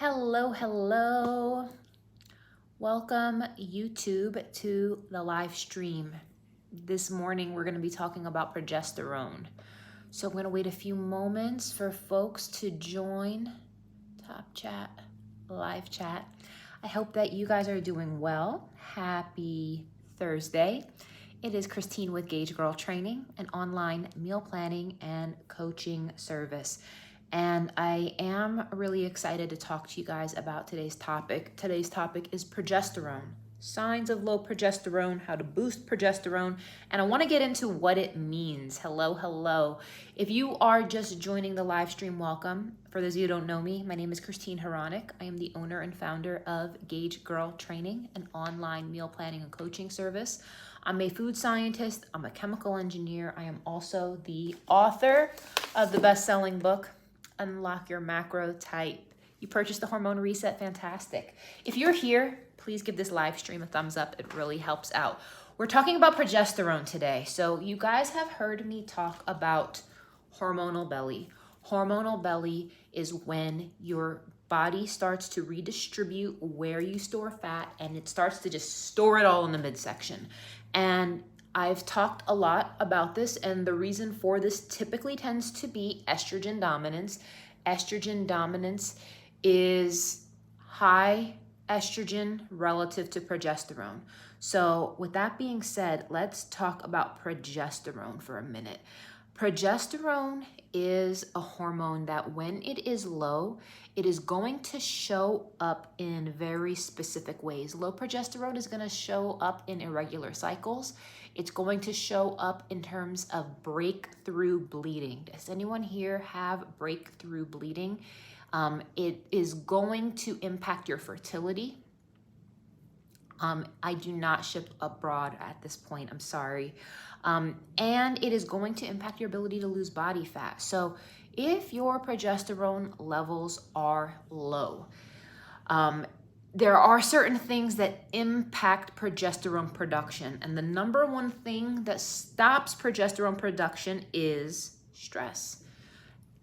Hello, hello. Welcome YouTube to the live stream. This morning we're going to be talking about progesterone. So I'm going to wait a few moments for folks to join top chat, live chat. I hope that you guys are doing well. Happy Thursday. It is Christine with gaugegirltraining, an online meal planning and coaching service. And I am really excited to talk to you guys about today's topic. Today's topic is progesterone, signs of low progesterone, how to boost progesterone, and I want to get into what it means. Hello, hello. If you are just joining the live stream, welcome. For those of you who don't know me, my name is Christine Haranik. I am the owner and founder of gaugegirltraining, an online meal planning and coaching service. I'm a food scientist, I'm a chemical engineer. I am also the author of the best-selling book, Unlock Your Macro Type. You purchased the Hormone Reset, fantastic. If you're here, please give this live stream a thumbs up. It really helps out. We're talking about progesterone today. So you guys have heard me talk about hormonal belly. Hormonal belly is when your body starts to redistribute where you store fat and it starts to just store it all in the midsection. And I've talked a lot about this, and the reason for this typically tends to be estrogen dominance. Estrogen dominance is high estrogen relative to progesterone. So with that being said, let's talk about progesterone for a minute. Progesterone is a hormone that when it is low, it is going to show up in very specific ways. Low progesterone is going to show up in irregular cycles. It's going to show up in terms of breakthrough bleeding. Does anyone here have breakthrough bleeding? It is going to impact your fertility. I do not ship abroad at this point, I'm sorry. And it is going to impact your ability to lose body fat. So if your progesterone levels are low, there are certain things that impact progesterone production. And the number one thing that stops progesterone production is stress.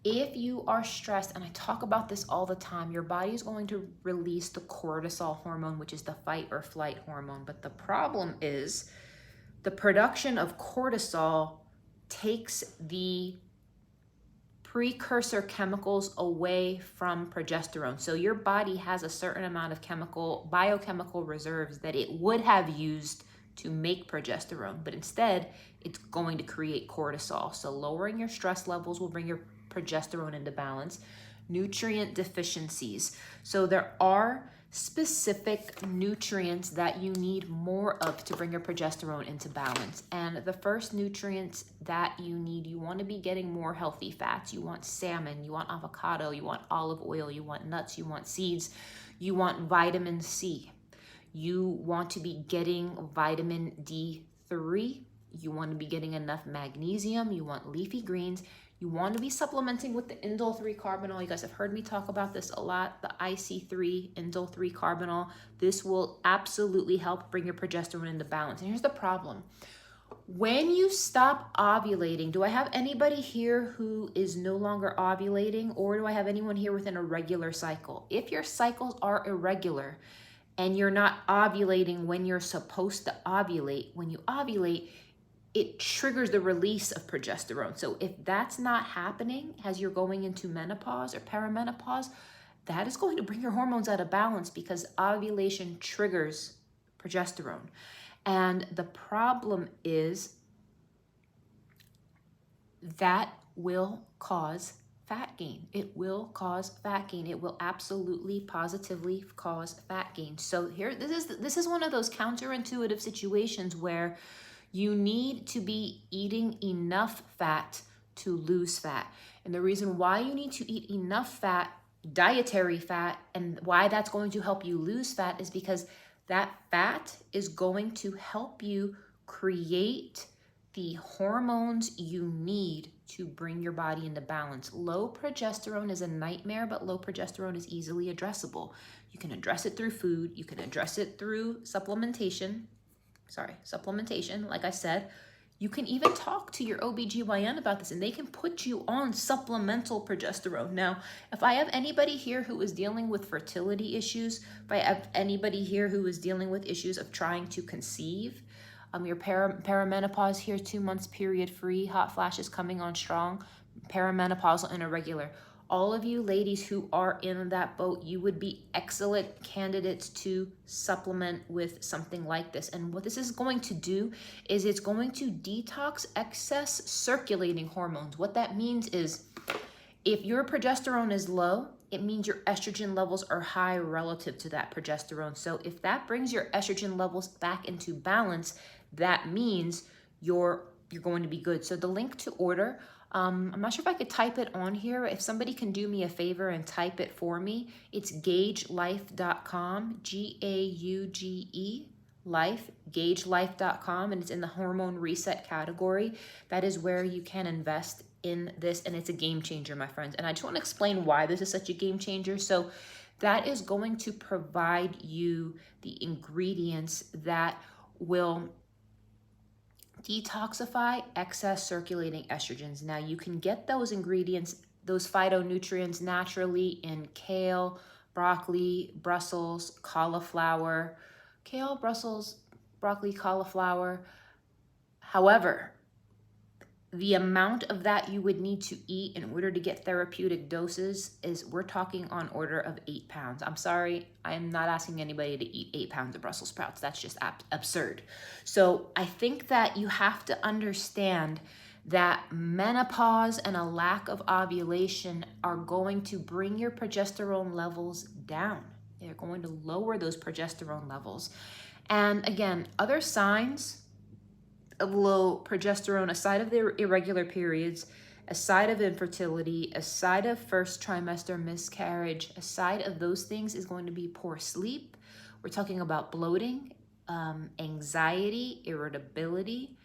If you are stressed, and I talk about this all the time, your body is going to release the cortisol hormone, which is the fight or flight hormone. But the problem is the production of cortisol takes the precursor chemicals away from progesterone. So your body has a certain amount of biochemical reserves that it would have used to make progesterone, but instead it's going to create cortisol. So lowering your stress levels will bring your progesterone into balance. Nutrient deficiencies. So there are specific nutrients that you need more of to bring your progesterone into balance. And the first nutrients that you need, you want to be getting more healthy fats. You want salmon, you want avocado, you want olive oil, you want nuts, you want seeds, you want vitamin C. You want to be getting vitamin D3. You want to be getting enough magnesium. You want leafy greens. You want to be supplementing with the indole 3-carbinol. You guys have heard me talk about this a lot, the IC3, indole 3-carbinol. This will absolutely help bring your progesterone into balance. And here's the problem. When you stop ovulating, do I have anybody here who is no longer ovulating, or do I have anyone here with an irregular cycle? If your cycles are irregular and you're not ovulating when you're supposed to ovulate, when you ovulate, it triggers the release of progesterone. So if that's not happening as you're going into menopause or perimenopause, that is going to bring your hormones out of balance because ovulation triggers progesterone. And the problem is that will cause fat gain. It will cause fat gain. It will absolutely, positively cause fat gain. So here, this is one of those counterintuitive situations where you need to be eating enough fat to lose fat. And the reason why you need to eat enough fat, dietary fat, and why that's going to help you lose fat is because that fat is going to help you create the hormones you need to bring your body into balance. Low progesterone is a nightmare, but low progesterone is easily addressable. You can address it through food. You can address it through supplementation. Like I said, You can even talk to your OBGYN about this and they can put you on supplemental progesterone. Now, if I have anybody here who is dealing with fertility issues, if I have anybody here who is dealing with issues of trying to conceive, your perimenopause here, 2 months period free, hot flashes coming on strong, perimenopausal and irregular. All of you ladies who are in that boat, you would be excellent candidates to supplement with something like this. And what this is going to do is it's going to detox excess circulating hormones. What that means is if your progesterone is low, it means your estrogen levels are high relative to that progesterone. So if that brings your estrogen levels back into balance, that means you're going to be good. So the link to order, I'm not sure if I could type it on here. If somebody can do me a favor and type it for me, it's gaugelife.com, G-A-U-G-E, life, gaugelife.com, and it's in the hormone reset category. That is where you can invest in this, and it's a game changer, my friends. And I just want to explain why this is such a game changer. So that is going to provide you the ingredients that will detoxify excess circulating estrogens. Now you can get those ingredients, those phytonutrients naturally in kale, broccoli, Brussels, cauliflower, kale, Brussels, broccoli, cauliflower. However, the amount of that you would need to eat in order to get therapeutic doses is, we're talking on order of 8 pounds. I'm sorry, I am not asking anybody to eat 8 pounds of Brussels sprouts. That's just absurd. So I think that you have to understand that menopause and a lack of ovulation are going to bring your progesterone levels down. They're going to lower those progesterone levels. And again, other signs of low progesterone, aside of the irregular periods, aside of infertility, aside of first trimester miscarriage, aside of those things, is going to be poor sleep. We're talking about bloating, anxiety, irritability,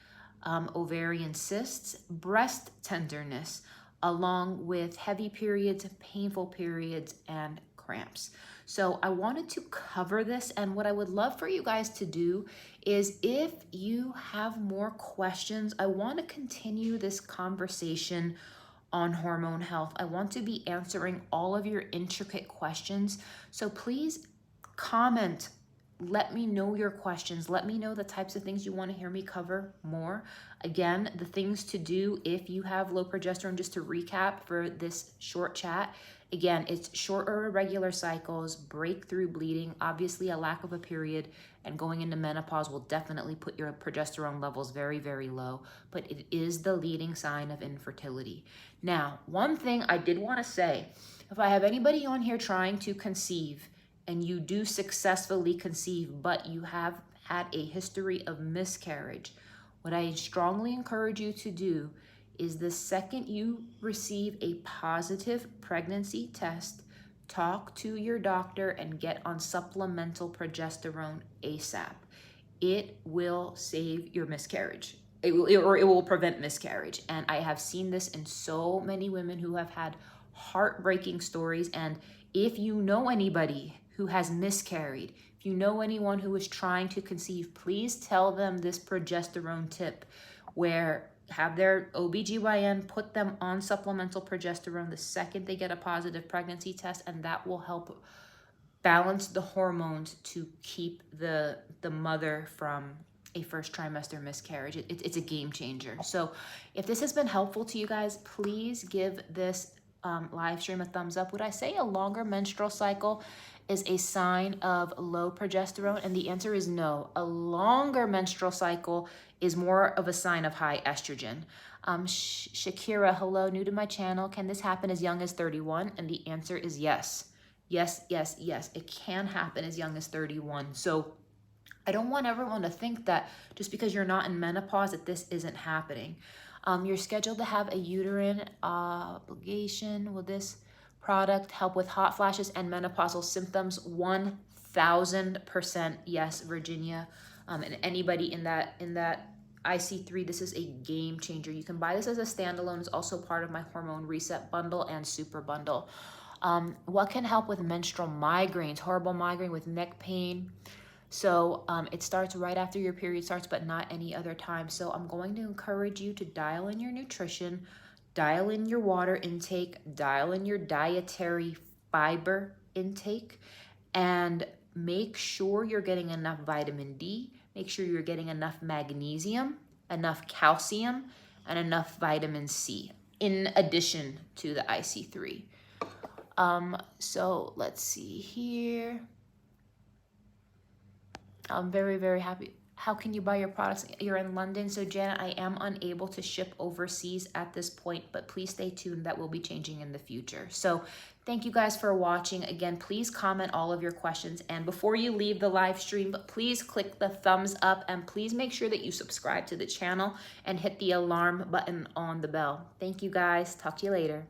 ovarian cysts, breast tenderness, along with heavy periods, painful periods, and cramps. So I wanted to cover this, and what I would love for you guys to do is, if you have more questions, I want to continue this conversation on hormone health. I want to be answering all of your intricate questions. So please comment. Let me know your questions. Let me know the types of things you want to hear me cover more. Again, the things to do if you have low progesterone, just to recap for this short chat. Again, it's short or irregular cycles, breakthrough bleeding, obviously a lack of a period, and going into menopause will definitely put your progesterone levels very, very low, but it is the leading sign of infertility. Now, one thing I did want to say, if I have anybody on here trying to conceive and you do successfully conceive, but you have had a history of miscarriage, what I strongly encourage you to do is, the second you receive a positive pregnancy test, talk to your doctor and get on supplemental progesterone ASAP. It will save your miscarriage. It will prevent miscarriage. And I have seen this in so many women who have had heartbreaking stories. And if you know anybody who has miscarried, if you know anyone who is trying to conceive, please tell them this progesterone tip, where have their OBGYN put them on supplemental progesterone the second they get a positive pregnancy test, and that will help balance the hormones to keep the mother from a first trimester miscarriage. It's a game changer. So if this has been helpful to you guys, please give this live stream a thumbs up. Would I say a longer menstrual cycle is a sign of low progesterone? And the answer is no. A longer menstrual cycle is more of a sign of high estrogen. Shakira, hello, new to my channel. Can this happen as young as 31? And the answer is yes. Yes, yes, yes. It can happen as young as 31. So I don't want everyone to think that just because you're not in menopause that this isn't happening. You're scheduled to have a uterine obligation. Will this product help with hot flashes and menopausal symptoms? 1000% yes, Virginia. And anybody in that IC3, this is a game changer. You can buy this as a standalone. It's also part of my hormone reset bundle and super bundle. What can help with menstrual migraines? Horrible migraine with neck pain, So it starts right after your period starts, but not any other time. So I'm going to encourage you to dial in your nutrition, dial in your water intake, dial in your dietary fiber intake, and make sure you're getting enough vitamin D, make sure you're getting enough magnesium, enough calcium, and enough vitamin C in addition to the IC3. So let's see here. I'm very, very happy. How can you buy your products? You're in London. So Janet, I am unable to ship overseas at this point, but please stay tuned. That will be changing in the future. So thank you guys for watching. Again, please comment all of your questions. And before you leave the live stream, please click the thumbs up and please make sure that you subscribe to the channel and hit the alarm button on the bell. Thank you guys. Talk to you later.